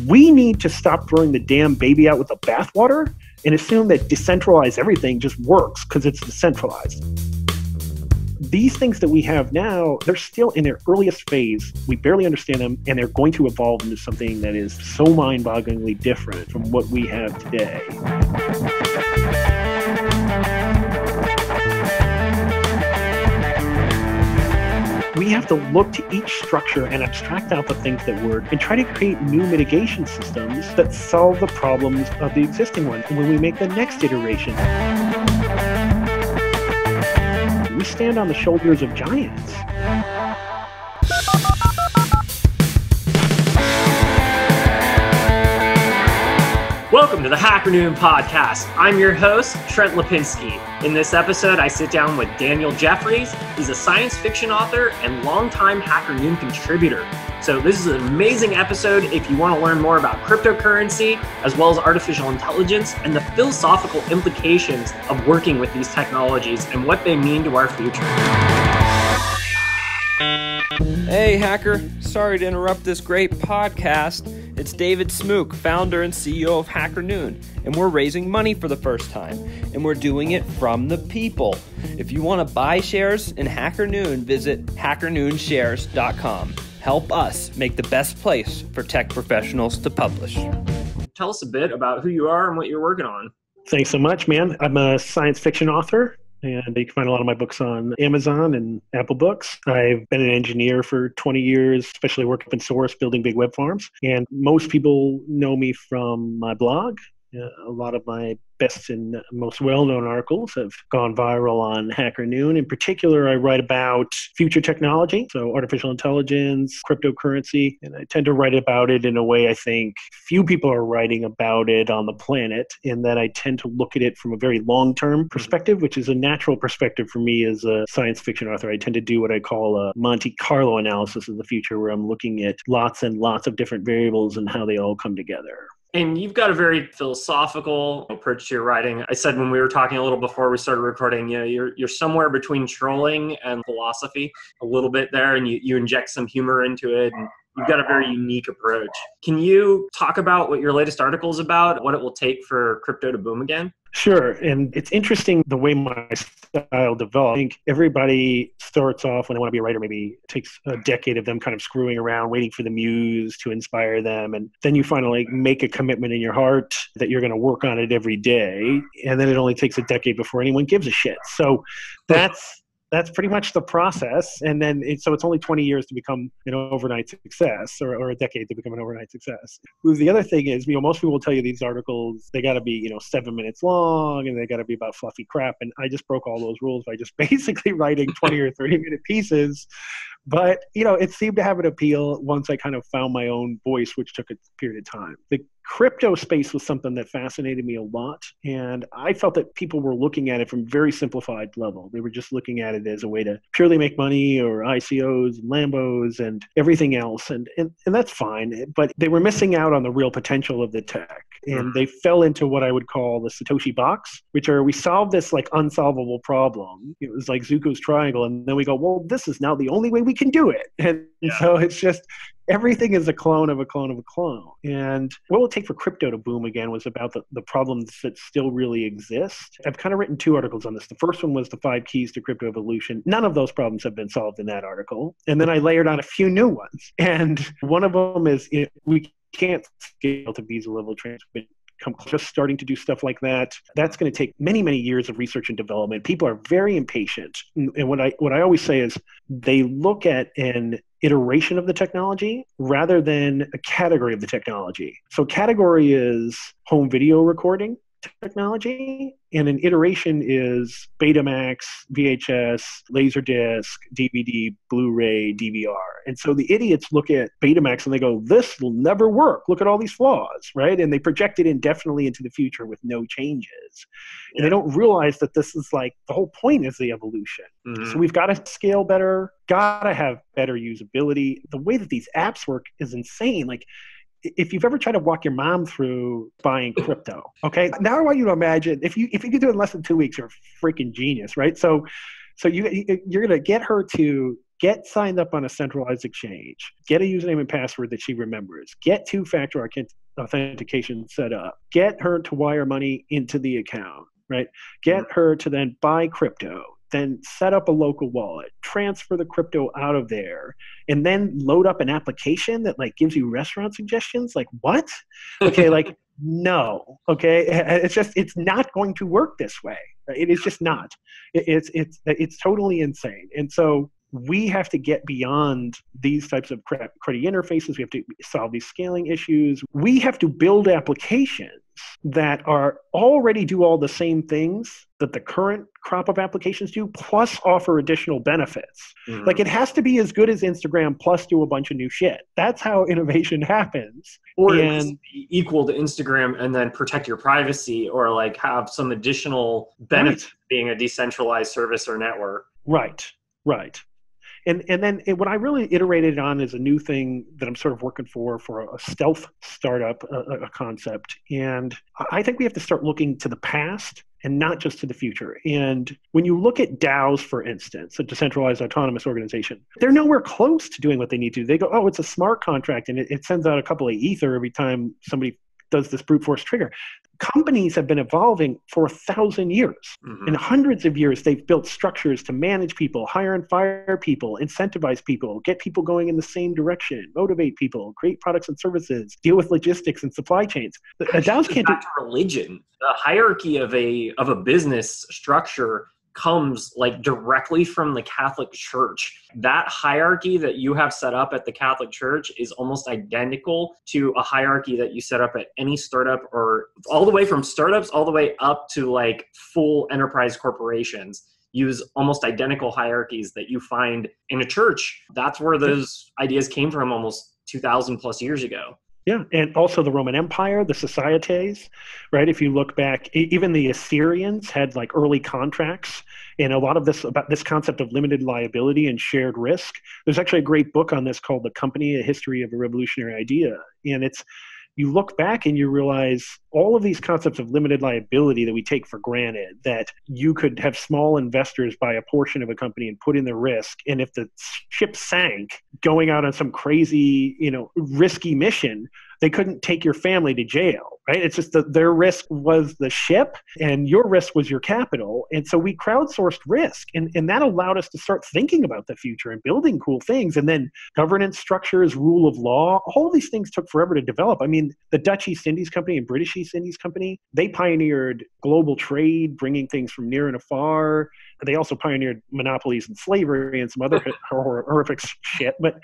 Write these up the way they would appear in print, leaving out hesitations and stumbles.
We need to stop throwing the damn baby out with the bathwater and assume that decentralized everything just works because it's decentralized. These things that we have now, they're still in their earliest phase. We barely understand them, and they're going to evolve into something that is so mind-bogglingly different from what we have today. We have to look to each structure and abstract out the things that work and try to create new mitigation systems that solve the problems of the existing one. And when we make the next iteration, we stand on the shoulders of giants. Welcome to the Hacker Noon podcast. I'm your host, Trent Lapinski. In this episode, I sit down with Daniel Jeffries. He's a science fiction author and longtime Hacker Noon contributor. So this is an amazing episode if you want to learn more about cryptocurrency, as well as artificial intelligence and the philosophical implications of working with these technologies and what they mean to our future. Hey hacker, sorry to interrupt this great podcast. It's David Smook, founder and CEO of Hacker Noon, and we're raising money for the first time, and we're doing it from the people. If you want to buy shares in Hacker Noon, visit hackernoonshares.com. Help us make the best place for tech professionals to publish. Tell us a bit about who you are and what you're working on. Thanks so much, man. I'm a science fiction author, and you can find a lot of my books on Amazon and Apple Books. I've been an engineer for 20 years, especially working open source, building big web farms. And most people know me from my blog. A lot of my best and most well-known articles have gone viral on Hacker Noon. In particular, I write about future technology, so artificial intelligence, cryptocurrency, and I tend to write about it in a way I think few people are writing about it on the planet, in that I tend to look at it from a very long-term perspective, which is a natural perspective for me as a science fiction author. I tend to do what I call a Monte Carlo analysis of the future, where I'm looking at lots and lots of different variables and how they all come together. And you've got a very philosophical approach to your writing. I said when we were talking a little before we started recording, you're somewhere between trolling and philosophy a little bit there, and you inject some humor into it. And you've got a very unique approach. Can you talk about what your latest article is about, what it will take for crypto to boom again? Sure. And it's interesting the way my style developed. I think everybody starts off when they want to be a writer, maybe it takes a decade of them kind of screwing around, waiting for the muse to inspire them. And then you finally make a commitment in your heart that you're going to work on it every day. And then it only takes a decade before anyone gives a shit. So that's pretty much the process. And then so it's only 20 years to become an overnight success, or a decade to become an overnight success. The other thing is, most people will tell you these articles, they got to be, 7 minutes long, and they got to be about fluffy crap. And I just broke all those rules by just basically writing 20 or 30-minute pieces. But, it seemed to have an appeal once I kind of found my own voice, which took a period of time. The crypto space was something that fascinated me a lot. And I felt that people were looking at it from a very simplified level. They were just looking at it as a way to purely make money, or ICOs and Lambos and everything else. And that's fine. But they were missing out on the real potential of the tech. And they fell into what I would call the Satoshi box, which are, we solved this like unsolvable problem. It was like Zuko's triangle. And then we go, well, this is now the only way we can do it. And so it's just, everything is a clone of a clone of a clone. And what will it take for crypto to boom again was about the problems that still really exist. I've kind of written 2 articles on this. The first one was the 5 keys to crypto evolution. None of those problems have been solved in that article. And then I layered on a few new ones. And one of them is, we can't scale to Visa level transmission. Just starting to do stuff like that. That's going to take many, many years of research and development. People are very impatient. And what I always say is, they look at an iteration of the technology rather than a category of the technology. So category is home video recording technology, and an iteration is Betamax, VHS, Laserdisc, DVD, Blu-ray, DVR. And so the idiots look at Betamax and they go, this will never work. Look at all these flaws, right? And they project it indefinitely into the future with no changes. Yeah. And they don't realize that this is like, the whole point is the evolution. Mm-hmm. So we've got to scale better, got to have better usability. The way that these apps work is insane. Like, if you've ever tried to walk your mom through buying crypto, okay? Now I want you to imagine, if you can do it in less than 2 weeks, you're a freaking genius, right? So you're going to get her to get signed up on a centralized exchange, get a username and password that she remembers, get two-factor authentication set up, get her to wire money into the account, right? Get her to then buy crypto, then set up a local wallet, transfer the crypto out of there, and then load up an application that like gives you restaurant suggestions. Like what? Okay, like no. Okay, it's not going to work this way. It is just not. It's totally insane. And so we have to get beyond these types of credit interfaces. We have to solve these scaling issues. We have to build applications that are already do all the same things that the current crop of applications do, plus offer additional benefits. Mm-hmm. Like it has to be as good as Instagram plus do a bunch of new shit. That's how innovation happens. Or at least be equal to Instagram and then protect your privacy, or like have some additional benefit being a decentralized service or network. Right. And then what I really iterated on is a new thing that I'm sort of working for a stealth startup, a concept. And I think we have to start looking to the past and not just to the future. And when you look at DAOs, for instance, a decentralized autonomous organization, they're nowhere close to doing what they need to. They go, oh, it's a smart contract, and it sends out a couple of ether every time somebody does this brute force trigger. Companies have been evolving for 1,000 years. Mm-hmm. In hundreds of years, they've built structures to manage people, hire and fire people, incentivize people, get people going in the same direction, motivate people, create products and services, deal with logistics and supply chains. DAOs can't do religion. The hierarchy of a business structure comes like directly from the Catholic Church. That hierarchy that you have set up at the Catholic Church is almost identical to a hierarchy that you set up at any startup, or all the way from startups all the way up to like full enterprise corporations. Use almost identical hierarchies that you find in a church. That's where those ideas came from almost 2,000 plus years ago. Yeah, and also the Roman Empire, the societies, right? If you look back, even the Assyrians had like early contracts, and a lot of this about this concept of limited liability and shared risk. There's actually a great book on this called The Company, A History of a Revolutionary Idea. And you look back and you realize all of these concepts of limited liability that we take for granted, that you could have small investors buy a portion of a company and put in the risk. And if the ship sank going out on some crazy, risky mission, they couldn't take your family to jail, right? It's just that their risk was the ship and your risk was your capital. And so we crowdsourced risk, and that allowed us to start thinking about the future and building cool things. And then governance structures, rule of law, all these things took forever to develop. I mean, the Dutch East Indies Company and British East Indies Company, they pioneered global trade, bringing things from near and afar. They also pioneered monopolies and slavery and some other horrific shit. But,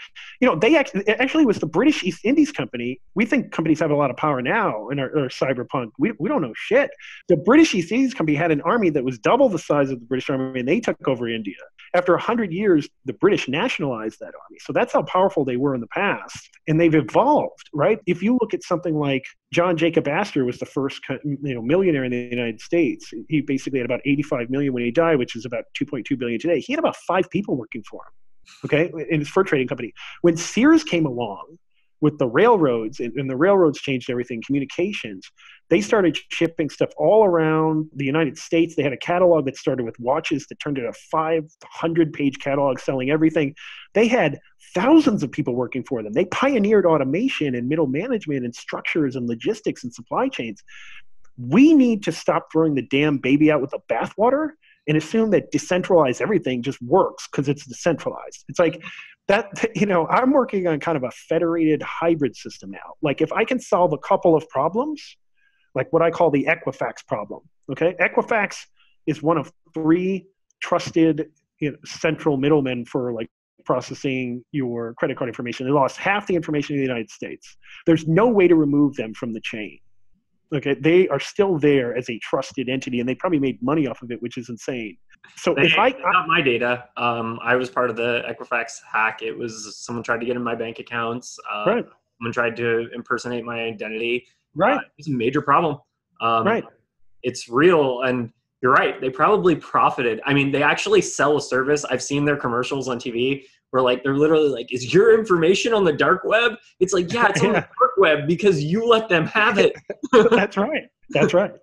they actually was the British East Indies Company. We think companies have a lot of power now in our cyberpunk. We don't know shit. The British East Indies Company had an army that was double the size of the British Army, and they took over India. After 100 years, the British nationalized that army. So that's how powerful they were in the past. And they've evolved, right? If you look at something like John Jacob Astor was the first millionaire in the United States. He basically had about 85 million when he died, which is about 2.2 billion today. He had about 5 people working for him, okay, in his fur trading company. When Sears came along with the railroads, and the railroads changed everything, communications, they started shipping stuff all around the United States. They had a catalog that started with watches that turned into a 500-page catalog selling everything. They had thousands of people working for them. They pioneered automation and middle management and structures and logistics and supply chains. We need to stop throwing the damn baby out with the bathwater and assume that decentralized everything just works because it's decentralized. It's like that, I'm working on kind of a federated hybrid system now. Like if I can solve a couple of problems, like what I call the Equifax problem, okay? Equifax is one of 3 trusted central middlemen for like processing your credit card information. They lost half the information in the United States. There's no way to remove them from the chain. Okay, they are still there as a trusted entity, and they probably made money off of it, which is insane. So they got my data. I was part of the Equifax hack. It was someone tried to get in my bank accounts. Right. Someone tried to impersonate my identity. Right. It's a major problem. Right. It's real, and you're right. They probably profited. I mean, they actually sell a service. I've seen their commercials on TV where like they're literally like, "Is your information on the dark web?" It's like, yeah, it's on the dark web because you let them have it. That's right. That's right.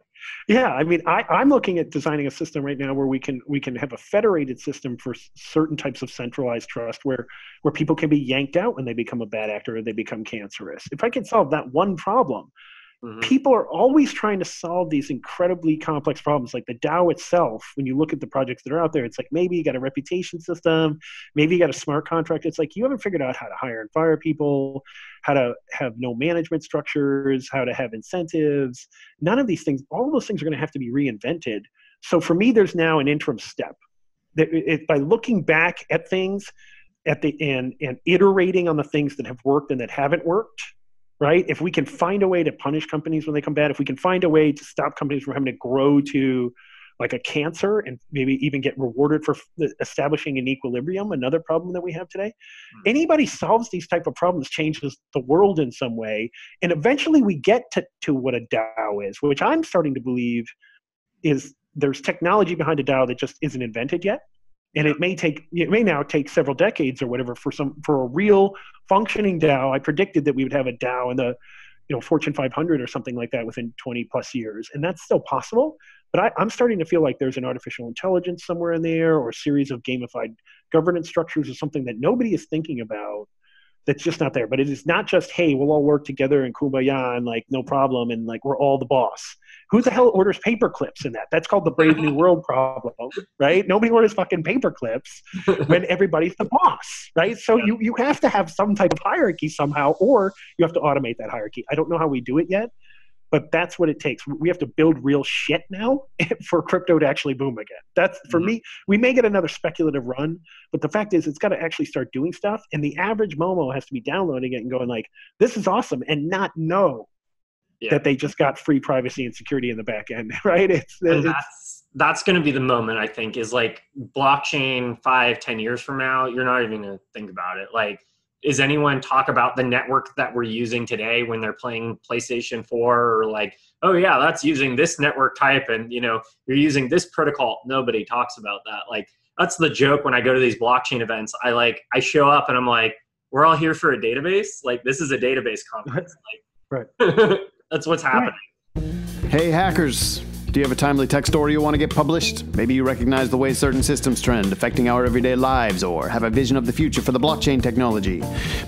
Yeah, I mean, I'm looking at designing a system right now where we can have a federated system for certain types of centralized trust where people can be yanked out when they become a bad actor or they become cancerous. If I can solve that one problem, people are always trying to solve these incredibly complex problems. Like the DAO itself, when you look at the projects that are out there, it's like maybe you got a reputation system, maybe you got a smart contract. It's like you haven't figured out how to hire and fire people, how to have no management structures, how to have incentives. None of these things, all of those things are going to have to be reinvented. So for me, there's now an interim step. By looking back at things and iterating on the things that have worked and that haven't worked, right? If we can find a way to punish companies when they come bad, if we can find a way to stop companies from having to grow to like a cancer and maybe even get rewarded for establishing an equilibrium, another problem that we have today. Anybody solves these type of problems changes the world in some way. And eventually we get to what a DAO is, which I'm starting to believe is there's technology behind a DAO that just isn't invented yet. And it may now take several decades or whatever for a real functioning DAO. I predicted that we would have a DAO in the Fortune 500 or something like that within 20 plus years. And that's still possible. But I'm starting to feel like there's an artificial intelligence somewhere in there or a series of gamified governance structures or something that nobody is thinking about that's just not there. But it is not just, hey, we'll all work together in kumbaya and like no problem and like we're all the boss. Who the hell orders paper clips in that? That's called the Brave New World problem, right? Nobody orders fucking paper clips when everybody's the boss, right? So you have to have some type of hierarchy somehow, or you have to automate that hierarchy. I don't know how we do it yet, but that's what it takes. We have to build real shit now for crypto to actually boom again. That's, for me, we may get another speculative run, but the fact is it's got to actually start doing stuff, and the average Momo has to be downloading it and going like, this is awesome, and not know that they just got free privacy and security in the back end, right? That's going to be the moment, I think, is like blockchain 5-10 years from now, you're not even going to think about it. Like, is anyone talk about the network that we're using today when they're playing PlayStation 4 or like, oh yeah, that's using this network type and you're using this protocol? Nobody talks about that. Like, that's the joke when I go to these blockchain events. I show up and I'm like, we're all here for a database. Like, this is a database conference. Like, right. That's what's happening. Hey, hackers. Do you have a timely tech story you want to get published? Maybe you recognize the way certain systems trend affecting our everyday lives, or have a vision of the future for the blockchain technology.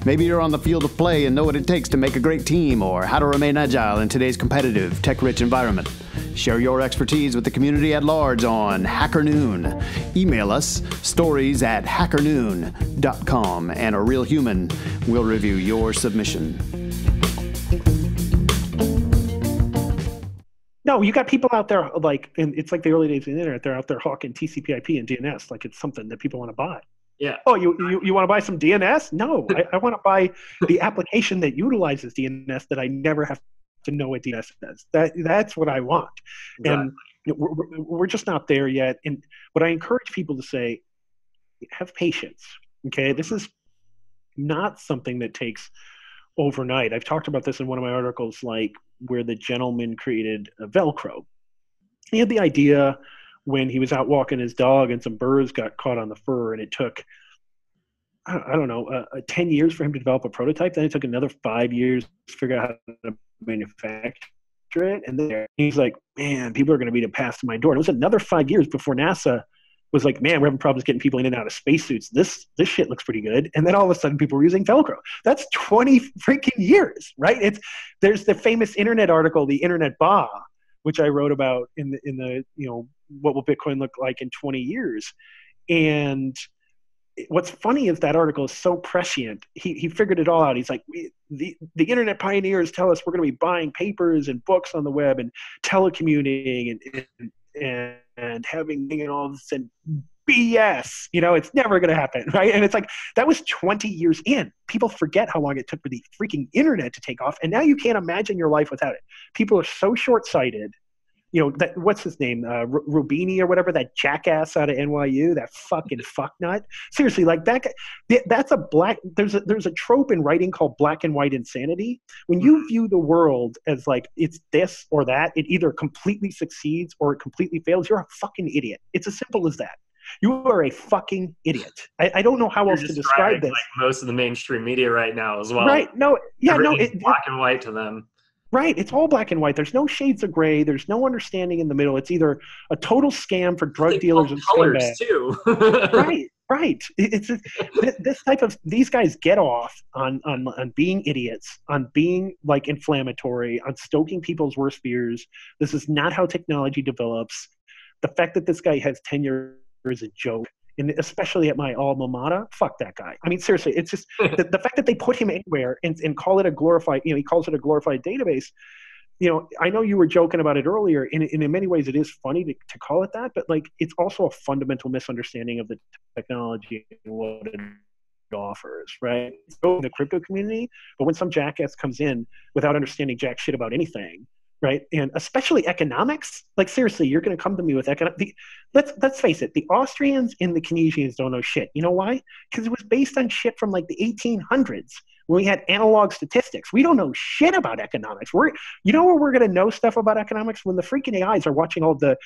Maybe you're on the field of play and know what it takes to make a great team, or how to remain agile in today's competitive, tech-rich environment. Share your expertise with the community at large on Hacker Noon. Email us, stories@hackernoon.com, and a real human will review your submission. No, you got people out there like, and it's like the early days of the internet. They're out there hawking TCP/IP and DNS like it's something that people want to buy. Yeah. Oh, you want to buy some DNS? No, I want to buy the application that utilizes DNS that I never have to know what DNS is. That's what I want. Exactly. And we're just not there yet. And what I encourage people to say, have patience. Okay, this is not something that takes overnight. I've talked about this in one of my articles, like where the gentleman created a Velcro. He had the idea when he was out walking his dog and some birds got caught on the fur, and it took, I don't know, 10 years for him to develop a prototype. Then it took another 5 years to figure out how to manufacture it. And then he's like, man, people are going to be to pass to my door. And it was another 5 years before NASA was like, man, we're having problems getting people in and out of spacesuits. This shit looks pretty good. And then all of a sudden people were using Velcro. That's 20 freaking years, right? There's the famous internet article, the Internet Ba, which I wrote about in the what will Bitcoin look like in 20 years. And what's funny is that article is so prescient. He figured it all out. He's like, the internet pioneers tell us we're going to be buying papers and books on the web and telecommuting and having and all this and BS, it's never going to happen, right? And it's like, that was 20 years in. People forget how long it took for the freaking internet to take off, and now you can't imagine your life without it. People are so short-sighted. That, what's his name, Rubini or whatever, that jackass out of NYU, that fucking fucknut. Seriously, like that guy, that's there's a trope in writing called black and white insanity. When you view the world as like it's this or that, it either completely succeeds or it completely fails. You're a fucking idiot. It's as simple as that. You are a fucking idiot. I don't know how else to describe this. Like most of the mainstream media right now as well. Right? No, yeah, Everything's black and white to them. Right. It's all black and white. There's no shades of gray. There's no understanding in the middle. It's either a total scam for drug They call dealers and colors scumbags. too. Right. Right. This type of, these guys get off on being idiots, on being like inflammatory, on stoking people's worst fears. This is not how technology develops. The fact that this guy has tenure is a joke. And especially at my alma mater, fuck that guy. I mean, seriously, it's just the fact that they put him anywhere and call it a glorified, he calls it a glorified database. I know you were joking about it earlier, and in many ways it is funny to call it that, but like it's also a fundamental misunderstanding of the technology and what it offers, right? So in the crypto community, but when some jackass comes in without understanding jack shit about anything, right? And especially economics, like seriously, you're going to come to me with let's face it, the Austrians and the Keynesians don't know shit. You know why? Because it was based on shit from like the 1800s when we had analog statistics. We don't know shit about economics. Where we're going to know stuff about economics? When the freaking AIs are watching all the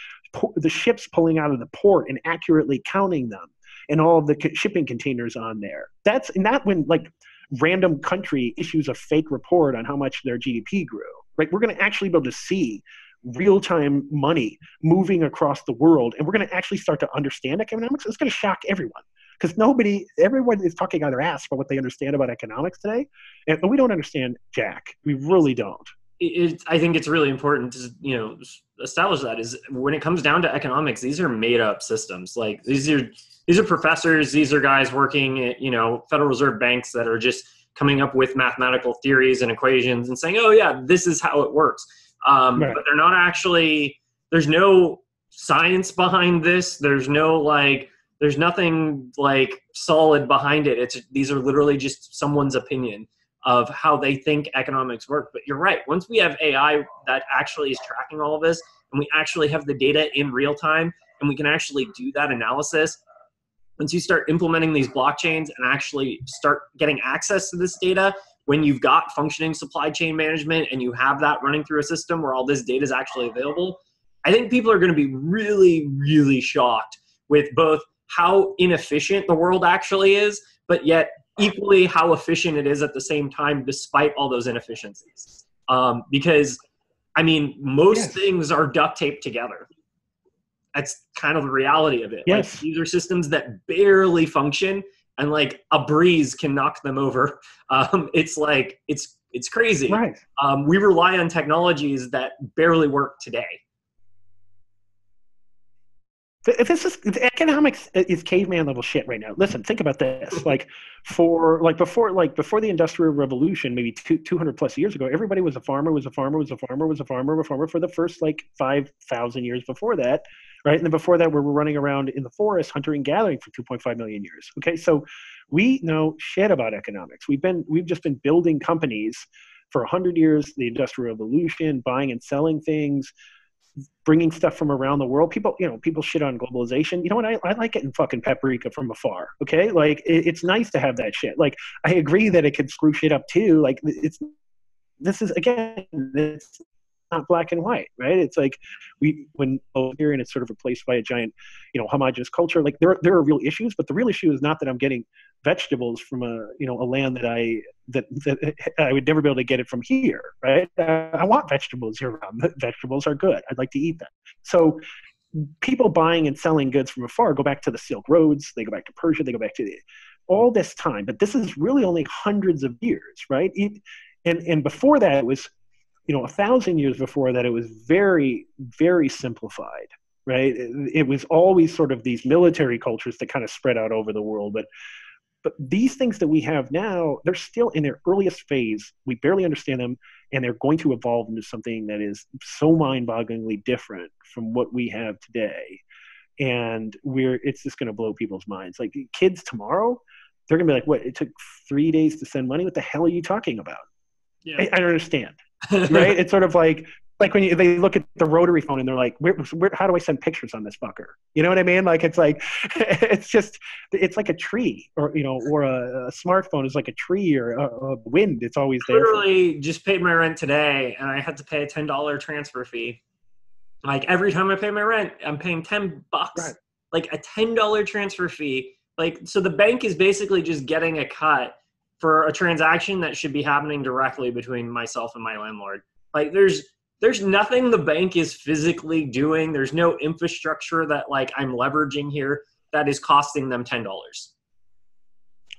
ships pulling out of the port and accurately counting them and all of the shipping containers on there. That's not when like random country issues a fake report on how much their GDP grew. Right? We're going to actually be able to see real-time money moving across the world, and we're going to actually start to understand economics. It's going to shock everyone because everyone is talking on their ass about what they understand about economics today, and we don't understand jack. We really don't. I think it's really important to establish that is when it comes down to economics, these are made-up systems. Like these are professors, these are guys working at Federal Reserve banks that are just coming up with mathematical theories and equations and saying, oh yeah, this is how it works. Right. But they're not actually, there's no science behind this. There's nothing like solid behind it. These are literally just someone's opinion of how they think economics work. But you're right. Once we have AI that actually is tracking all of this and we actually have the data in real time and we can actually do that analysis, once you start implementing these blockchains and actually start getting access to this data, when you've got functioning supply chain management and you have that running through a system where all this data is actually available, I think people are going to be really, really shocked with both how inefficient the world actually is, but yet equally how efficient it is at the same time, despite all those inefficiencies. Because, I mean, most things are duct taped together. That's kind of the reality of it. Yes. Like, these are systems that barely function and like a breeze can knock them over. It's like, it's crazy. Right. We rely on technologies that barely work today. The economics is caveman level shit right now. Listen, think about this. Before the Industrial Revolution, maybe 200 plus years ago, everybody was a farmer for the first 5,000 years before that, right? And then before that, we were running around in the forest, hunting and gathering for 2.5 million years. Okay, so we know shit about economics. We've just been building companies for 100 years. The Industrial Revolution, buying and selling things, bringing stuff from around the world. People shit on globalization. You know what? I like it in fucking paprika from afar. Okay. It's nice to have that shit. I agree that it could screw shit up too. It's not black and white, right? It's like when here and it's sort of replaced by a giant, homogenous culture. There are real issues, but the real issue is not that I'm getting vegetables from a land that I would never be able to get it from here, right? I want vegetables year round. Vegetables are good. I'd like to eat them. So people buying and selling goods from afar go back to the Silk Roads. They go back to Persia. They go back to all this time. But this is really only hundreds of years, right? And before that, it was 1,000 years before that, it was very, very simplified, right? It was always sort of these military cultures that kind of spread out over the world. But these things that we have now, they're still in their earliest phase. We barely understand them, and they're going to evolve into something that is so mind-bogglingly different from what we have today. And it's just going to blow people's minds. Like kids tomorrow, they're going to be like, what? It took 3 days to send money? What the hell are you talking about? Yeah. I don't understand. Right? It's sort of like when they look at the rotary phone and they're like, how do I send pictures on this fucker? You know what I mean? It's like a tree or a smartphone is like a tree or a wind. It's always there. Literally just paid my rent today and I had to pay a $10 transfer fee. Like every time I pay my rent, I'm paying $10, right. Like a $10 transfer fee. So the bank is basically just getting a cut for a transaction that should be happening directly between myself and my landlord. Like there's nothing the bank is physically doing. There's no infrastructure that like I'm leveraging here that is costing them $10.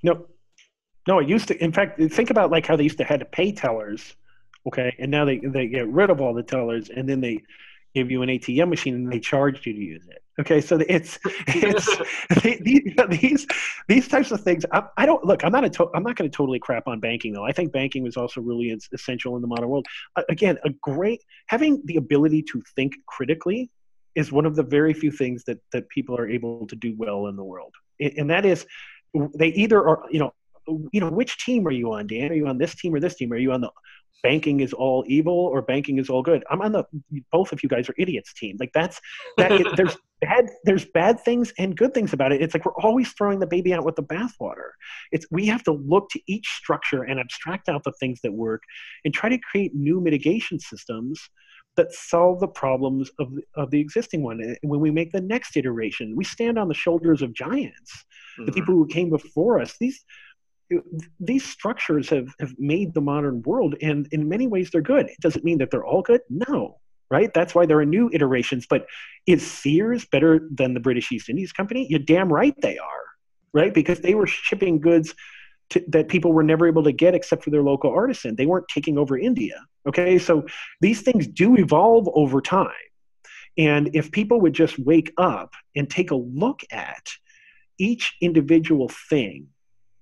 No, no, it used to. In fact, think about like how they used to have to pay tellers, okay, and now they get rid of all the tellers, and then they give you an ATM machine and they charge you to use it. Okay, so it's these types of things. I don't look. I'm not going to totally crap on banking though. I think banking was also really essential in the modern world. Again, having the ability to think critically is one of the very few things that people are able to do well in the world, and that is they either are which team are you on, Dan? Are you on this team or this team? Are you on the banking is all evil or banking is all good? I'm on the both of you guys are idiots team. Like there's bad things and good things about it. It's like we're always throwing the baby out with the bathwater. We have to look to each structure and abstract out the things that work and try to create new mitigation systems that solve the problems of the existing one. And when we make the next iteration, we stand on the shoulders of giants, the people who came before us. These structures have made the modern world, and in many ways they're good. Does it mean that they're all good? No, right? That's why there are new iterations. But is Sears better than the British East Indies Company? You're damn right they are, right? Because they were shipping goods that people were never able to get except for their local artisan. They weren't taking over India, okay? So these things do evolve over time. And if people would just wake up and take a look at each individual thing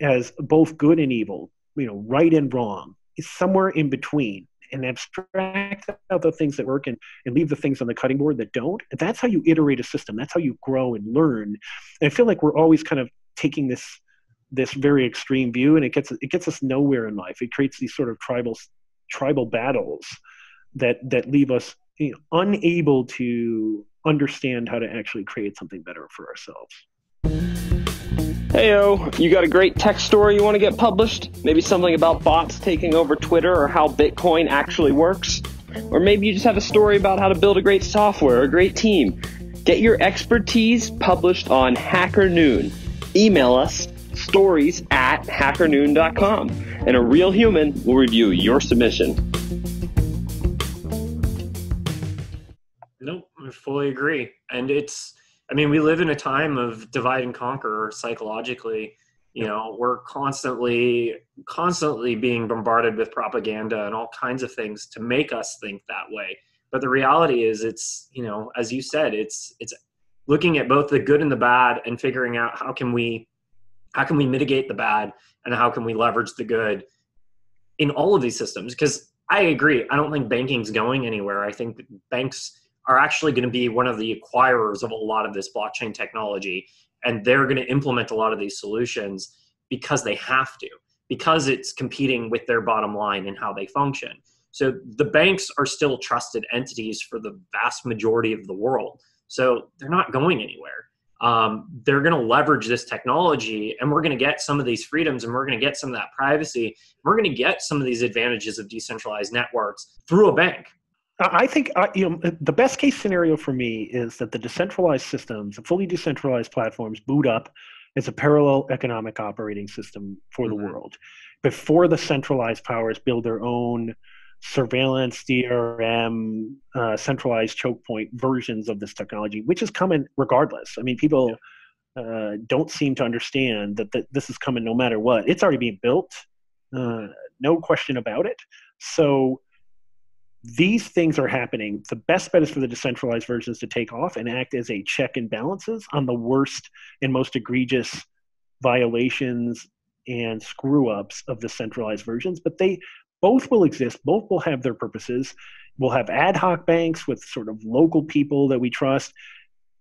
as both good and evil, right and wrong, is somewhere in between, and abstract out the things that work and leave the things on the cutting board that don't. And that's how you iterate a system. That's how you grow and learn. And I feel like we're always kind of taking this very extreme view, and it gets us nowhere in life. It creates these sort of tribal battles that leave us unable to understand how to actually create something better for ourselves. Heyo, you got a great tech story you want to get published? Maybe something about bots taking over Twitter or how Bitcoin actually works? Or maybe you just have a story about how to build a great software or a great team. Get your expertise published on Hacker Noon. Email us stories@hackernoon.com, and a real human will review your submission. Nope, I fully agree. And we live in a time of divide and conquer psychologically. We're constantly being bombarded with propaganda and all kinds of things to make us think that way. But the reality is it's, as you said, it's looking at both the good and the bad and figuring out how can we mitigate the bad and how can we leverage the good in all of these systems. Because I agree, I don't think banking's going anywhere. I think banks are actually going to be one of the acquirers of a lot of this blockchain technology. And they're going to implement a lot of these solutions because they have to, because it's competing with their bottom line and how they function. So the banks are still trusted entities for the vast majority of the world. So they're not going anywhere. They're going to leverage this technology, and we're going to get some of these freedoms, and we're going to get some of that privacy. We're going to get some of these advantages of decentralized networks through a bank. I think the best case scenario for me is that the decentralized systems, the fully decentralized platforms, boot up as a parallel economic operating system for the world before the centralized powers build their own surveillance, DRM, centralized choke point versions of this technology, which is coming regardless. I mean, people don't seem to understand that this is coming no matter what. It's already being built, no question about it. So these things are happening. The best bet is for the decentralized versions to take off and act as a check and balances on the worst and most egregious violations and screw-ups of the centralized versions. But they both will exist. Both will have their purposes. We'll have ad hoc banks with sort of local people that we trust.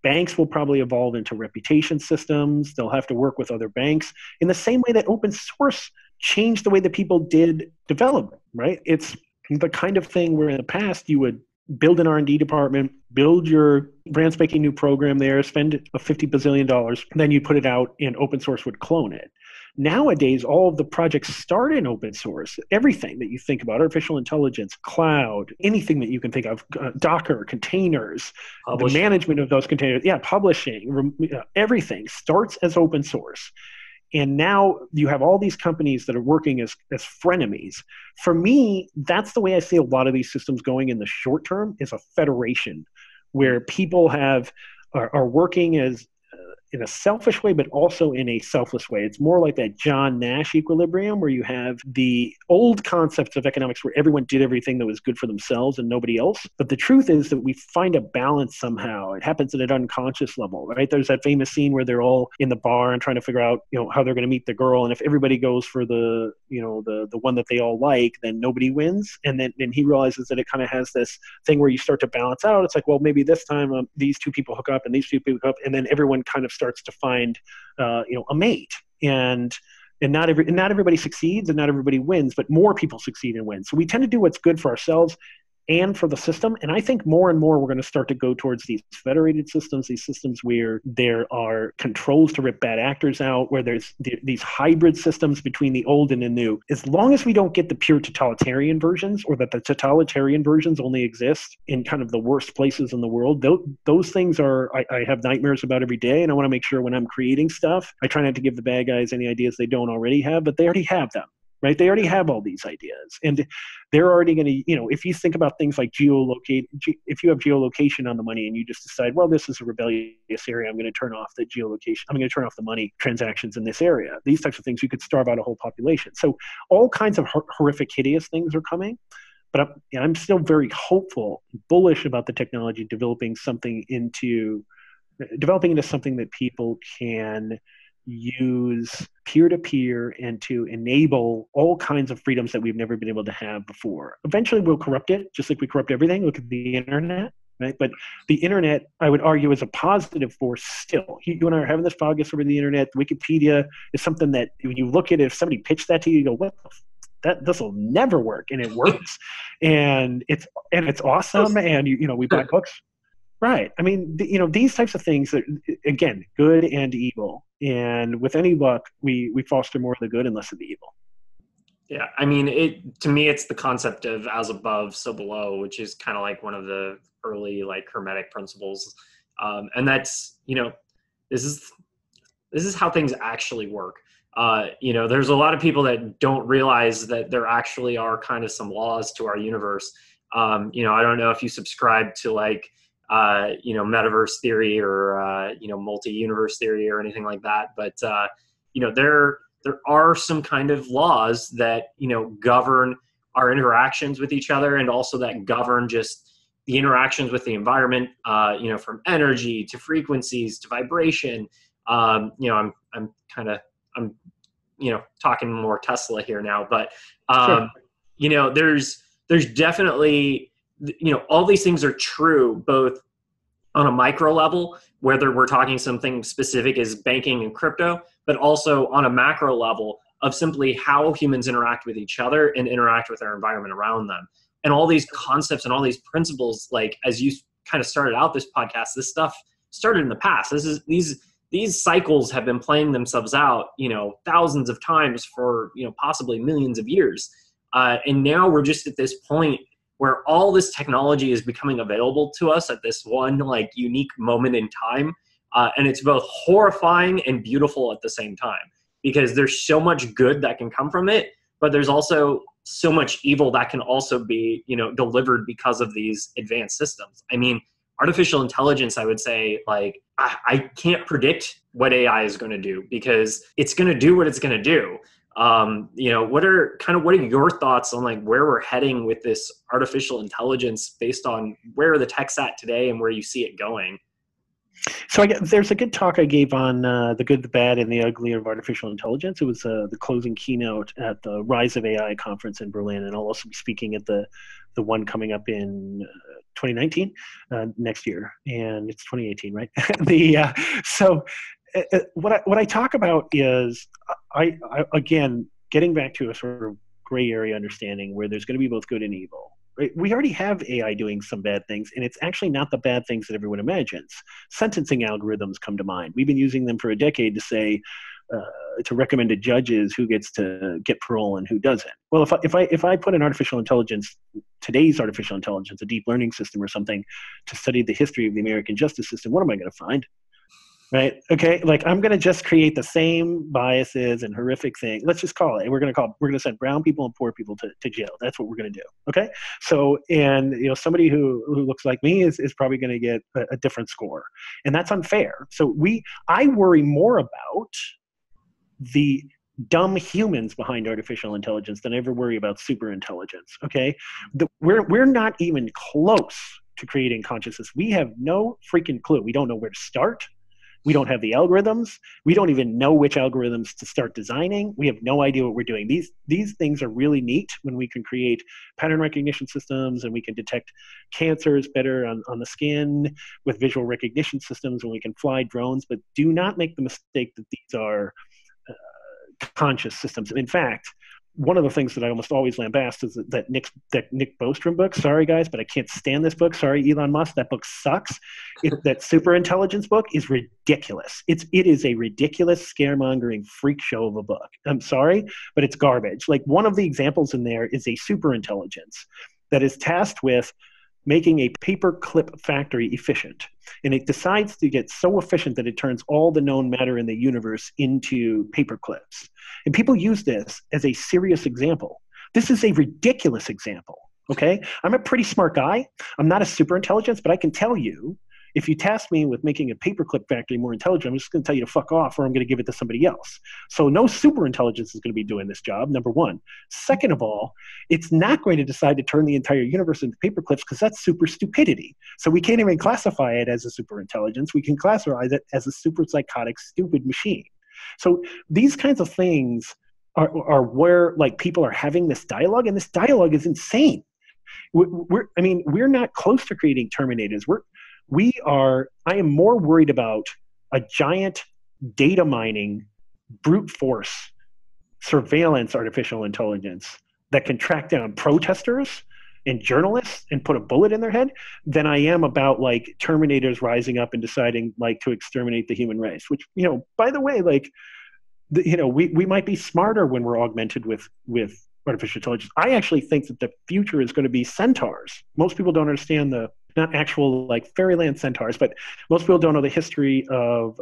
Banks will probably evolve into reputation systems. They'll have to work with other banks in the same way that open source changed the way that people did development, right? It's the kind of thing where in the past you would build an R&D department, build your brand spanking new program there, spend $50 bazillion, and then you put it out and open source would clone it. Nowadays, all of the projects start in open source. Everything that you think about, artificial intelligence, cloud, anything that you can think of, Docker, containers, the management of those containers, publishing, everything starts as open source. And now you have all these companies that are working as frenemies. For me, that's the way I see a lot of these systems going in the short term, is a federation where people are working as in a selfish way, but also in a selfless way. It's more like that John Nash equilibrium, where you have the old concepts of economics where everyone did everything that was good for themselves and nobody else. But the truth is that we find a balance somehow. It happens at an unconscious level, right? There's that famous scene where they're all in the bar and trying to figure out, how they're going to meet the girl. And if everybody goes for the one that they all like, then nobody wins. And then he realizes that it kind of has this thing where you start to balance out. It's like, well, maybe this time these two people hook up and these two people hook up, and then everyone kind of starts to find a mate, and not everybody succeeds and not everybody wins, but more people succeed and win. So we tend to do what's good for ourselves and for the system. And I think more and more we're going to start to go towards these federated systems, these systems where there are controls to rip bad actors out, where there's these hybrid systems between the old and the new. As long as we don't get the pure totalitarian versions, or that the totalitarian versions only exist in kind of the worst places in the world, those things I have nightmares about every day. And I want to make sure when I'm creating stuff, I try not to give the bad guys any ideas they don't already have, but they already have them. Right? They already have all these ideas, and they're already going to, if you think about things like if you have geolocation on the money and you just decide, well, this is a rebellious area, I'm going to turn off the geolocation, I'm going to turn off the money transactions in this area. These types of things, you could starve out a whole population. So all kinds of horrific, hideous things are coming, but I'm still very hopeful, bullish about the technology developing into something that people can use peer-to-peer and to enable all kinds of freedoms that we've never been able to have before. Eventually we'll corrupt it, just like we corrupt everything. Look at the internet, right? But the internet, I would argue, is a positive force still. You and I are having this podcast over the internet. Wikipedia is something that when you look at it, if somebody pitched that to you, you go, what this will never work, and it works. and it's awesome, and we buy books. Right. I mean, these types of things that, again, good and evil. And with any luck, we foster more of the good and less of the evil. Yeah. I mean, to me, it's the concept of as above, so below, which is kind of like one of the early Hermetic principles. And that's, this is how things actually work. There's a lot of people that don't realize that there actually are kind of some laws to our universe. I don't know if you subscribe to metaverse theory or multi-universe theory or anything like that, but there are some kind of laws that govern our interactions with each other, and also that govern just the interactions with the environment, from energy to frequencies to vibration. I'm talking more Tesla here now, but Sure. there's definitely, all these things are true, both on a micro level, whether we're talking something specific as banking and crypto, but also on a macro level of simply how humans interact with each other and interact with our environment around them. And all these concepts and all these principles, as you kind of started out this podcast, this stuff started in the past. These cycles have been playing themselves out, thousands of times for, possibly millions of years. And now we're just at this point where all this technology is becoming available to us at this one unique moment in time. And it's both horrifying and beautiful at the same time, because there's so much good that can come from it, but there's also so much evil that can also be, delivered because of these advanced systems. I mean, artificial intelligence, I would say, I can't predict what AI is going to do, because it's going to do what it's going to do. What are your thoughts on where we're heading with this artificial intelligence based on where the tech's at today and where you see it going? So there's a good talk I gave on the good, the bad, and the ugly of artificial intelligence. It was the closing keynote at the Rise of AI conference in Berlin, and I'll also be speaking at the one coming up in 2019 next year, and it's 2018, right? What I talk about is I again getting back to a sort of gray area understanding where there's going to be both good and evil. Right? We already have AI doing some bad things, and it's actually not the bad things that everyone imagines. Sentencing algorithms come to mind. We've been using them for a decade to say, to recommend to judges who gets to get parole and who doesn't. Well, if I put an artificial intelligence, today's artificial intelligence, a deep learning system or something, to study the history of the American justice system, what am I going to find? right? Okay, like I'm going to just create the same biases and horrific thing. Let's just call it. We're going to send brown people and poor people to jail. That's what we're going to do. Okay, so and somebody who looks like me is probably going to get a different score, and that's unfair. So I worry more about the dumb humans behind artificial intelligence than I ever worry about super intelligence. Okay, we're not even close to creating consciousness. We have no freaking clue. We don't know where to start. We don't have the algorithms. We don't even know which algorithms to start designing. We have no idea what we're doing. These things are really neat when we can create pattern recognition systems and we can detect cancers better on the skin with visual recognition systems, and we can fly drones. But do not make the mistake that these are conscious systems. In fact, one of the things that I almost always lambast is that Nick Bostrom book. Sorry, guys, but I can't stand this book. Sorry, Elon Musk. That book sucks. That super intelligence book is ridiculous. It is a ridiculous scaremongering freak show of a book. I'm sorry, but it's garbage. Like one of the examples in there is a super intelligence that is tasked with making a paperclip factory efficient. And it decides to get so efficient that it turns all the known matter in the universe into paperclips. And people use this as a serious example. This is a ridiculous example, okay? I'm a pretty smart guy. I'm not a super intelligence, but I can tell you, if you task me with making a paperclip factory more intelligent, I'm just going to tell you to fuck off or I'm going to give it to somebody else. So no super intelligence is going to be doing this job, number one. Second of all, it's not going to decide to turn the entire universe into paperclips because that's super stupidity. So we can't even classify it as a super intelligence. We can classify it as a super psychotic, stupid machine. So these kinds of things are where like people are having this dialogue, and this dialogue is insane. We're not close to creating Terminators. I am more worried about a giant data mining, brute force, surveillance artificial intelligence that can track down protesters and journalists and put a bullet in their head than I am about like Terminators rising up and deciding like to exterminate the human race, which, by the way, like, we might be smarter when we're augmented with artificial intelligence. I actually think that the future is going to be centaurs. Most people don't understand not actual like fairyland centaurs, but most people don't know the history of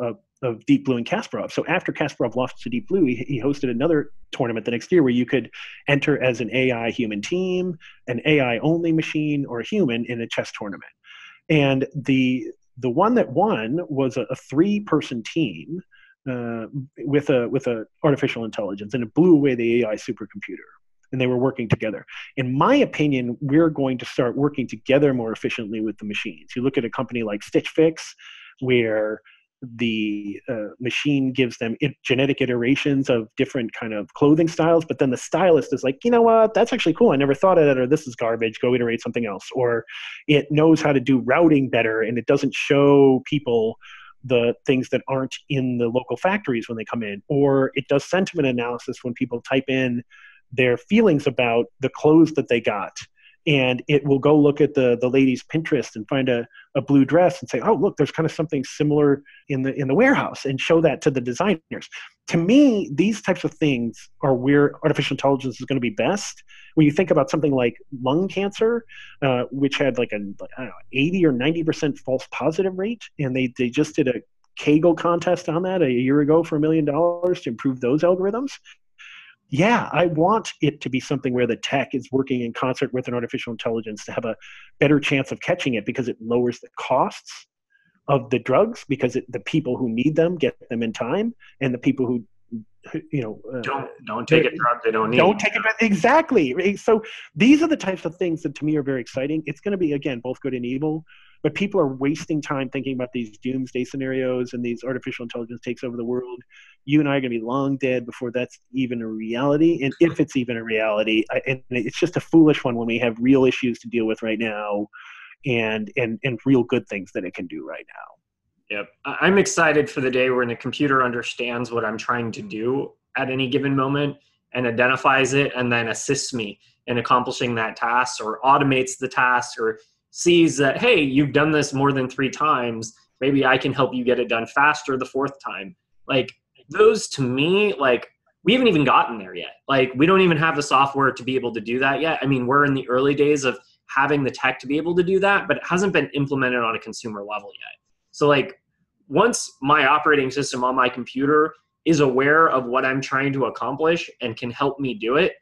Deep Blue and Kasparov. So after Kasparov lost to Deep Blue, he hosted another tournament the next year where you could enter as an AI human team, an AI only machine, or a human in a chess tournament. And the one that won was a 3-person team with a artificial intelligence, and it blew away the AI supercomputer. And they were working together. In my opinion, we're going to start working together more efficiently with the machines. You look at a company like Stitch Fix, where the machine gives them genetic iterations of different kind of clothing styles, but then the stylist is like, you know what, that's actually cool. I never thought of that, or this is garbage, go iterate something else. Or it knows how to do routing better, and it doesn't show people the things that aren't in the local factories when they come in. Or it does sentiment analysis when people type in their feelings about the clothes that they got. And it will go look at the lady's Pinterest and find a blue dress and say, oh, look, there's kind of something similar in the warehouse, and show that to the designers. To me, these types of things are where artificial intelligence is going to be best. When you think about something like lung cancer, which had like an 80 or 90% false positive rate, and they just did a Kaggle contest on that a year ago for $1 million to improve those algorithms. Yeah, I want it to be something where the tech is working in concert with an artificial intelligence to have a better chance of catching it, because it lowers the costs of the drugs, because the people who need them get them in time, and the people who don't take a drug they don't need. Don't take it. Exactly. So these are the types of things that to me are very exciting. It's going to be, again, both good and evil, but people are wasting time thinking about these doomsday scenarios and these artificial intelligence takes over the world. You and I are going to be long dead before that's even a reality. And if it's even a reality, and it's just a foolish one when we have real issues to deal with right now, and real good things that it can do right now. Yep. I'm excited for the day when the computer understands what I'm trying to do at any given moment and identifies it, and then assists me in accomplishing that task, or automates the task, or sees that, hey, you've done this more than 3 times. Maybe I can help you get it done faster the 4th time. Like, those to me, like, we haven't even gotten there yet. Like, we don't even have the software to be able to do that yet. I mean, we're in the early days of having the tech to be able to do that, but it hasn't been implemented on a consumer level yet. So like, once my operating system on my computer is aware of what I'm trying to accomplish and can help me do it,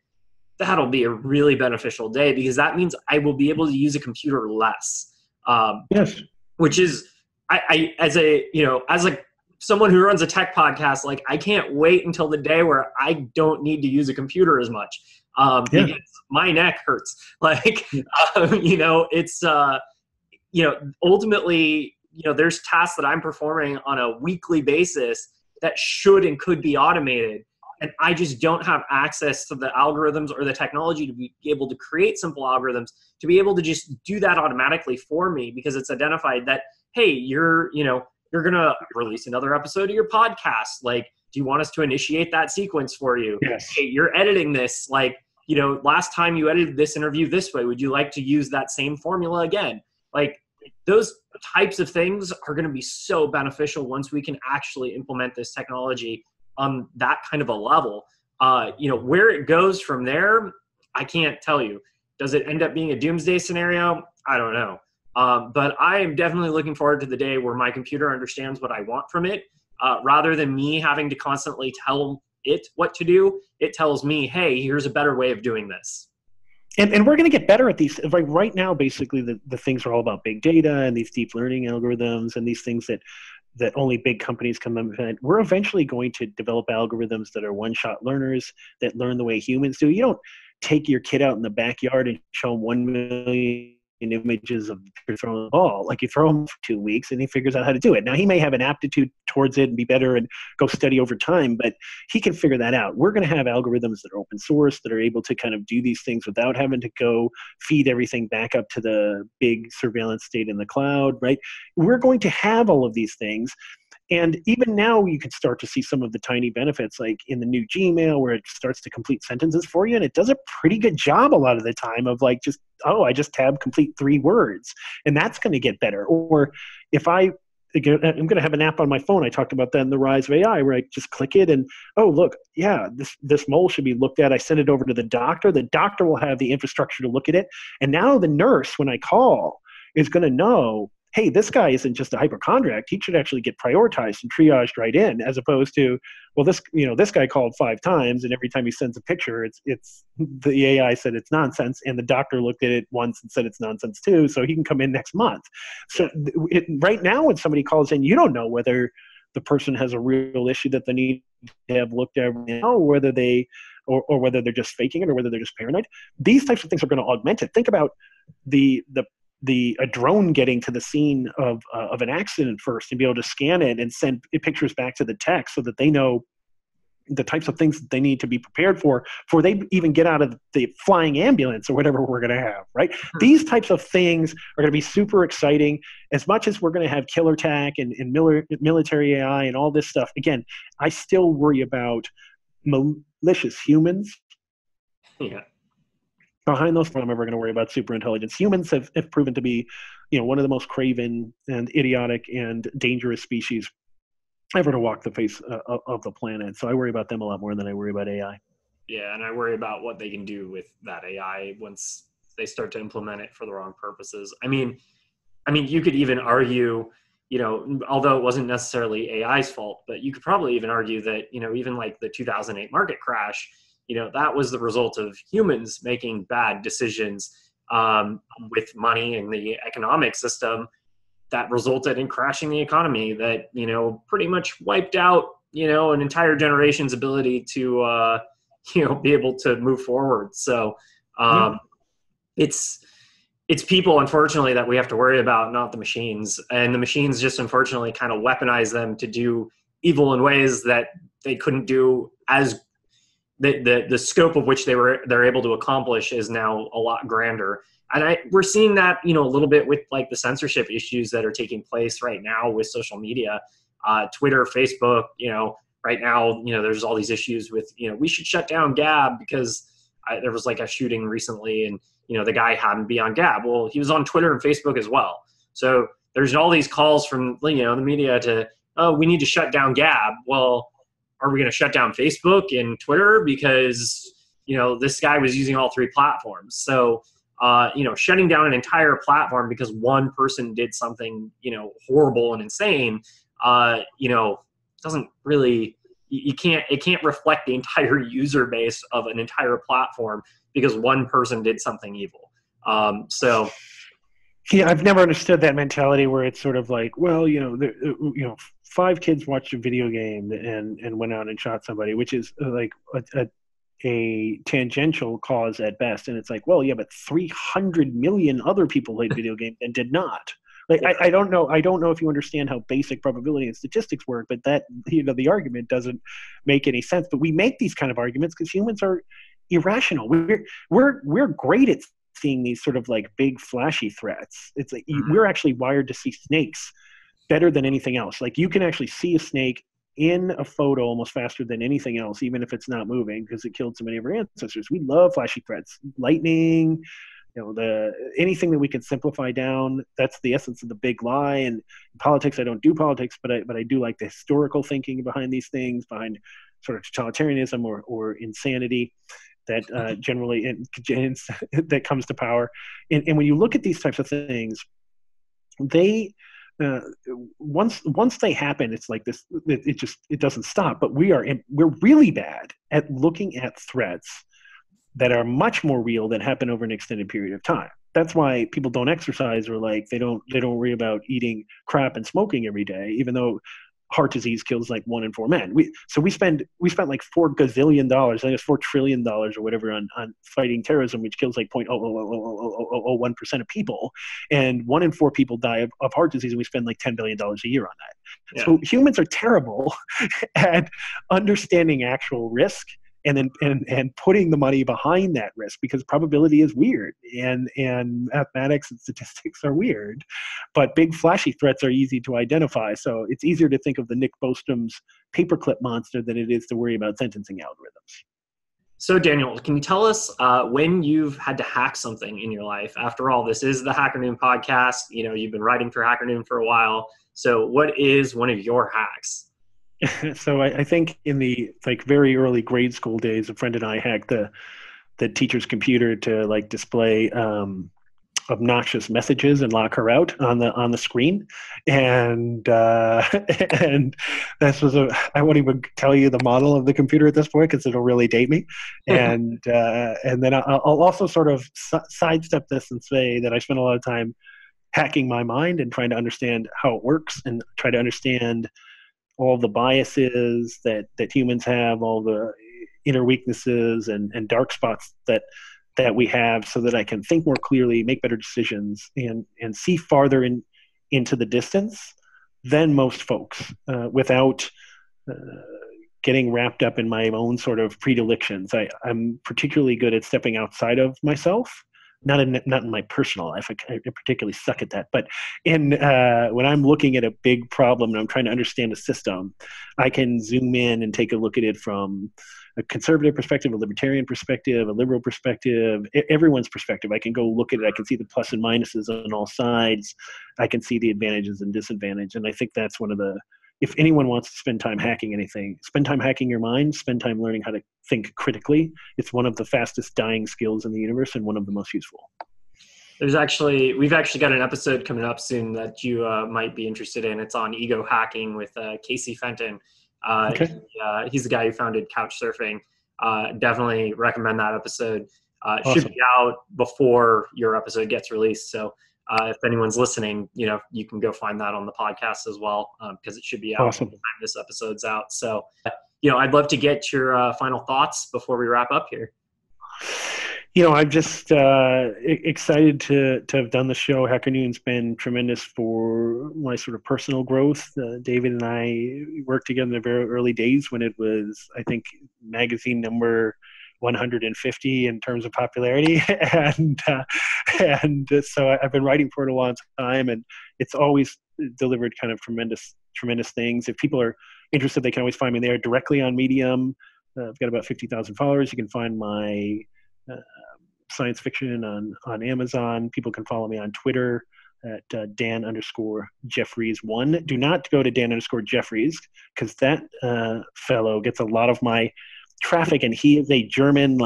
that'll be a really beneficial day, because that means I will be able to use a computer less. Yes. Which is, I as someone who runs a tech podcast, like, I can't wait until the day where I don't need to use a computer as much, because my neck hurts. Like, it's, ultimately, there's tasks that I'm performing on a weekly basis that should and could be automated. And I just don't have access to the algorithms or the technology to be able to create simple algorithms to be able to just do that automatically for me, because it's identified that, hey, you're going to release another episode of your podcast. Like, do you want us to initiate that sequence for you? Yes. Hey, you're editing this. Like, last time you edited this interview this way, would you like to use that same formula again? Like, those types of things are going to be so beneficial once we can actually implement this technology on that kind of a level. Where it goes from there, I can't tell you. Does it end up being a doomsday scenario? I don't know. But I am definitely looking forward to the day where my computer understands what I want from it. Rather than me having to constantly tell it what to do, it tells me, hey, here's a better way of doing this. And we're going to get better at these. Like right now, basically, the things are all about big data and these deep learning algorithms and these things that only big companies can implement. We're eventually going to develop algorithms that are one-shot learners that learn the way humans do. You don't take your kid out in the backyard and show him 1 million images of you're throwing the ball. Like, you throw him for 2 weeks and he figures out how to do it. Now, he may have an aptitude towards it and be better and go study over time, but he can figure that out. We're going to have algorithms that are open source that are able to kind of do these things without having to go feed everything back up to the big surveillance state in the cloud, right? We're going to have all of these things. And even now, you can start to see some of the tiny benefits, like in the new Gmail, where it starts to complete sentences for you. And it does a pretty good job a lot of the time of like, I just tab complete 3 words. And that's going to get better. Or if I'm going to have an app on my phone. I talked about that in the rise of AI, where I just click it and, oh, look, yeah, this mole should be looked at. I send it over to the doctor. The doctor will have the infrastructure to look at it. And now the nurse, when I call, is going to know, hey, this guy isn't just a hypochondriac. He should actually get prioritized and triaged right in, as opposed to, well, this guy called 5 times, and every time he sends a picture, it's the AI said it's nonsense, and the doctor looked at it once and said it's nonsense too, so he can come in next month. So right now, when somebody calls in, you don't know whether the person has a real issue that they need to have looked at now, or whether or whether they're just faking it, or whether they're just paranoid. These types of things are going to augment it. Think about a drone getting to the scene of an accident first and be able to scan it and send pictures back to the tech so that they know the types of things that they need to be prepared for before they even get out of the flying ambulance or whatever we're going to have, right? These types of things are going to be super exciting. As much as we're going to have killer tech and military AI and all this stuff, again, I still worry about malicious humans. Yeah. Behind those, I'm ever going to worry about super intelligence. Humans have proven to be, one of the most craven and idiotic and dangerous species ever to walk the face of the planet. So I worry about them a lot more than I worry about AI. Yeah, and I worry about what they can do with that AI once they start to implement it for the wrong purposes. I mean, you could even argue, although it wasn't necessarily AI's fault, but you could probably even argue that, even like the 2008 market crash, that was the result of humans making bad decisions with money and the economic system that resulted in crashing the economy that, pretty much wiped out, an entire generation's ability to, be able to move forward. So it's people, unfortunately, that we have to worry about, not the machines. And the machines just unfortunately kind of weaponize them to do evil in ways that they couldn't do. As the scope of which they're able to accomplish is now a lot grander. And we're seeing that, a little bit with like the censorship issues that are taking place right now with social media, Twitter, Facebook, right now, there's all these issues with, we should shut down Gab because there was like a shooting recently and, the guy happened to be on Gab. Well, he was on Twitter and Facebook as well. So there's all these calls from, the media to, oh, we need to shut down Gab. Well, are we going to shut down Facebook and Twitter because, this guy was using all 3 platforms? So, shutting down an entire platform because one person did something, horrible and insane doesn't really, it can't reflect the entire user base of an entire platform because one person did something evil. Yeah, I've never understood that mentality where it's sort of like, well, 5 kids watched a video game and went out and shot somebody, which is like a tangential cause at best. And it's like, well, yeah, but 300 million other people played video games and did not. Like, yeah. I don't know if you understand how basic probability and statistics work, but that, the argument doesn't make any sense. But we make these kind of arguments because humans are irrational. We're great at seeing these sort of like big flashy threats. It's like we're actually wired to see snakes better than anything else. Like, you can actually see a snake in a photo almost faster than anything else, even if it's not moving, because it killed so many of our ancestors. We love flashy threats, lightning, anything that we can simplify down. That's the essence of the big lie. And in politics, I don't do politics, but I do like the historical thinking behind these things, behind sort of totalitarianism or insanity that generally that comes to power. And when you look at these types of things, they once they happen, it's like this. It doesn't stop. But we're really bad at looking at threats that are much more real that happen over an extended period of time. That's why people don't exercise, or like they don't worry about eating crap and smoking every day, even though heart disease kills like 1 in 4 men. We spent like $4 gazillion, I think it's $4 trillion or whatever on fighting terrorism, which kills like 0.0001% of people, and 1 in 4 people die of heart disease, and we spend like $10 billion a year on that. Yeah. So humans are terrible at understanding actual risk and putting the money behind that risk, because probability is weird and mathematics and statistics are weird, but big flashy threats are easy to identify. So it's easier to think of the Nick Bostrom's paperclip monster than it is to worry about sentencing algorithms. So Daniel, can you tell us when you've had to hack something in your life? After all, this is the Hacker Noon podcast. You've been writing for Hacker Noon for a while. So what is one of your hacks? So I think in the very early grade school days, a friend and I hacked the teacher's computer to display obnoxious messages and lock her out on the screen. And this was I won't even tell you the model of the computer at this point because it'll really date me. And then I'll also sort of sidestep this and say that I spent a lot of time hacking my mind and trying to understand how it works and try to understand all the biases that humans have, all the inner weaknesses and dark spots that we have, so that I can think more clearly, make better decisions, and see farther into the distance than most folks, without getting wrapped up in my own sort of predilections. I'm particularly good at stepping outside of myself. Not in my personal life. I particularly suck at that. But when I'm looking at a big problem and I'm trying to understand a system, I can zoom in and take a look at it from a conservative perspective, a libertarian perspective, a liberal perspective, everyone's perspective. I can go look at it. I can see the plus and minuses on all sides. I can see the advantages and disadvantages. And I think that's one of the, if anyone wants to spend time hacking anything, spend time hacking your mind, spend time learning how to think critically. It's one of the fastest dying skills in the universe and one of the most useful. We've actually got an episode coming up soon that you might be interested in. It's on ego hacking with Casey Fenton. Okay. He's the guy who founded Couchsurfing. Definitely recommend that episode. It awesome. Should be out before your episode gets released. So if anyone's listening, you can go find that on the podcast as well, because it should be out awesome. by the time this episode's out. So, I'd love to get your final thoughts before we wrap up here. I'm just excited to have done the show. Hacker Noon's been tremendous for my sort of personal growth. David and I worked together in the very early days when it was, I think, magazine number 150 in terms of popularity, and so I've been writing for it a long time, and it's always delivered kind of tremendous things. If people are interested, they can always find me there directly on Medium. I've got about 50,000 followers. You can find my science fiction on Amazon. People can follow me on Twitter at Dan_Jeffries1. Do not go to Dan_Jeffries, because that fellow gets a lot of my traffic, and he is a German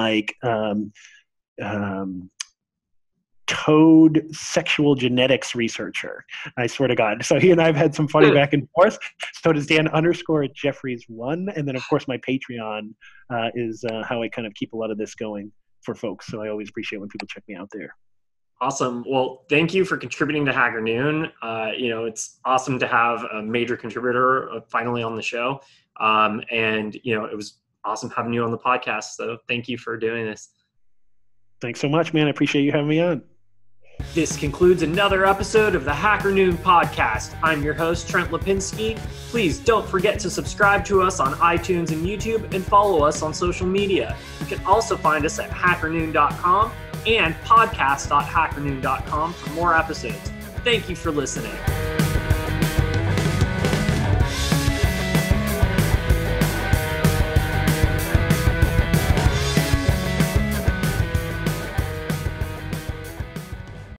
toad sexual genetics researcher. I swear to God. So he and I have had some funny back and forth. So does Dan _Jeffries1. And then, of course, my Patreon is how I kind of keep a lot of this going for folks. So I always appreciate when people check me out there. Awesome. Well, thank you for contributing to Hacker Noon. It's awesome to have a major contributor finally on the show. And it was awesome having you on the podcast. So thank you for doing this. Thanks so much, man. I appreciate you having me on. This concludes another episode of the Hacker Noon podcast. I'm your host, Trent Lapinski. Please don't forget to subscribe to us on iTunes and YouTube and follow us on social media. You can also find us at hackernoon.com and podcast.hackernoon.com for more episodes. Thank you for listening.